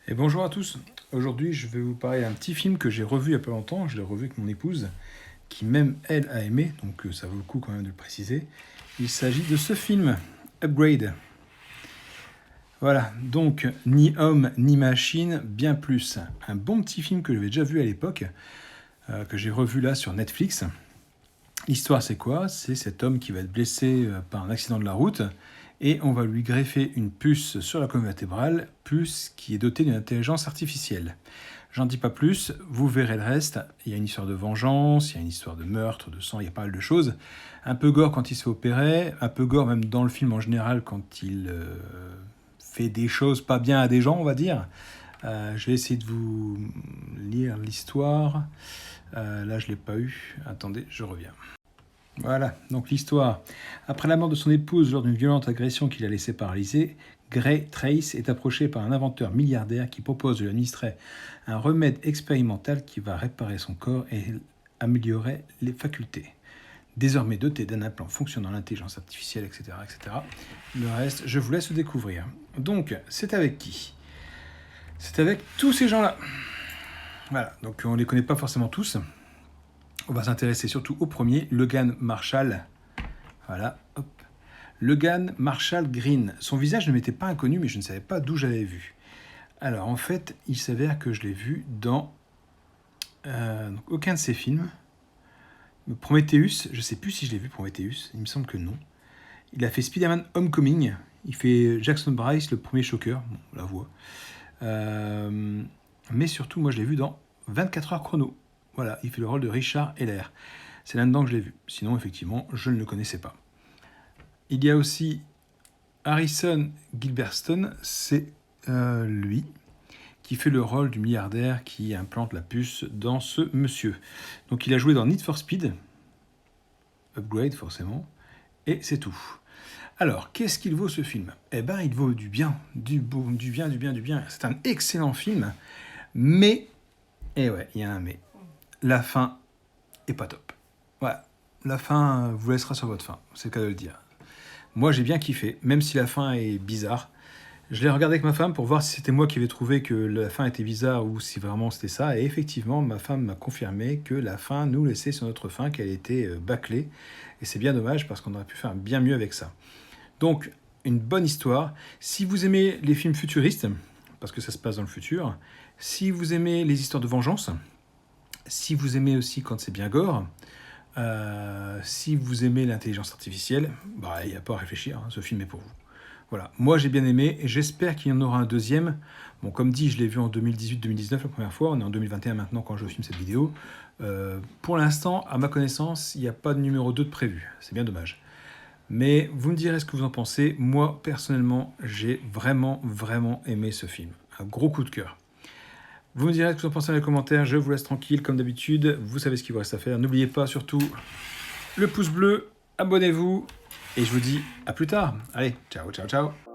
Et bonjour à tous. Aujourd'hui, je vais vous parler d'un petit film que j'ai revu il n'y a pas longtemps. Je l'ai revu avec mon épouse, qui même elle a aimé, donc ça vaut le coup quand même de le préciser. Il s'agit de ce film, Upgrade. Voilà, donc ni homme ni machine, bien plus. Un bon petit film que j'avais déjà vu à l'époque, que j'ai revu là sur Netflix. L'histoire, c'est quoi? C'est cet homme qui va être blessé par un accident de la route et on va lui greffer une puce sur la colonne vertébrale, puce qui est dotée d'une intelligence artificielle. J'en dis pas plus, vous verrez le reste. Il y a une histoire de vengeance, il y a une histoire de meurtre, de sang, il y a pas mal de choses. Un peu gore quand il se fait opérer, un peu gore même dans le film en général quand il fait des choses pas bien à des gens, on va dire. Je vais essayer de vous lire l'histoire. Là, je l'ai pas eu. Attendez, je reviens. Voilà, donc l'histoire. Après la mort de son épouse lors d'une violente agression qui l'a laissé paralysé, Gray Trace est approché par un inventeur milliardaire qui propose de lui administrer un remède expérimental qui va réparer son corps et améliorer les facultés. Désormais doté d'un implant fonctionnant l'intelligence artificielle, etc., etc. Le reste, je vous laisse le découvrir. Donc, c'est avec qui? C'est avec tous ces gens-là. Voilà, donc on ne les connaît pas forcément tous. On va s'intéresser surtout au premier, Logan Marshall. Voilà, hop. Logan Marshall Green. Son visage ne m'était pas inconnu, mais je ne savais pas d'où j'avais vu. Alors, en fait, il s'avère que je l'ai vu dans aucun de ses films. Prometheus, je ne sais plus si je l'ai vu Prometheus, il me semble que non. Il a fait Spider-Man Homecoming, il fait Jackson Bryce, le premier Shocker, bon, la voix. Mais surtout, moi je l'ai vu dans 24 heures chrono. Voilà, il fait le rôle de Richard Heller. C'est là-dedans que je l'ai vu. Sinon, effectivement, je ne le connaissais pas. Il y a aussi Harrison Gilberstone, c'est lui qui fait le rôle du milliardaire qui implante la puce dans ce monsieur. Donc il a joué dans Need for Speed, Upgrade forcément, et c'est tout. Alors, qu'est-ce qu'il vaut ce film? Eh ben, il vaut du bien, du bien, du bien, du bien. C'est un excellent film, mais, et ouais, il y a un mais, la fin est pas top. Voilà, la fin vous laissera sur votre faim, c'est le cas de le dire. Moi, j'ai bien kiffé, même si la fin est bizarre. Je l'ai regardé avec ma femme pour voir si c'était moi qui avais trouvé que la fin était bizarre ou si vraiment c'était ça. Et effectivement, ma femme m'a confirmé que la fin nous laissait sur notre faim, qu'elle était bâclée. Et c'est bien dommage parce qu'on aurait pu faire bien mieux avec ça. Donc, une bonne histoire. Si vous aimez les films futuristes, parce que ça se passe dans le futur, si vous aimez les histoires de vengeance, si vous aimez aussi quand c'est bien gore, si vous aimez l'intelligence artificielle, il n'y a pas à réfléchir, hein, ce film est pour vous. Voilà, moi j'ai bien aimé, et j'espère qu'il y en aura un deuxième. Bon, comme dit, je l'ai vu en 2018-2019 la première fois, on est en 2021 maintenant quand je filme cette vidéo. Pour l'instant, à ma connaissance, il n'y a pas de numéro 2 de prévu, c'est bien dommage. Mais vous me direz ce que vous en pensez. Moi, personnellement, j'ai vraiment, vraiment aimé ce film. Un gros coup de cœur. Vous me direz ce que vous en pensez dans les commentaires. Je vous laisse tranquille, comme d'habitude. Vous savez ce qu'il vous reste à faire. N'oubliez pas, surtout, le pouce bleu. Abonnez-vous. Et je vous dis à plus tard. Allez, ciao, ciao, ciao.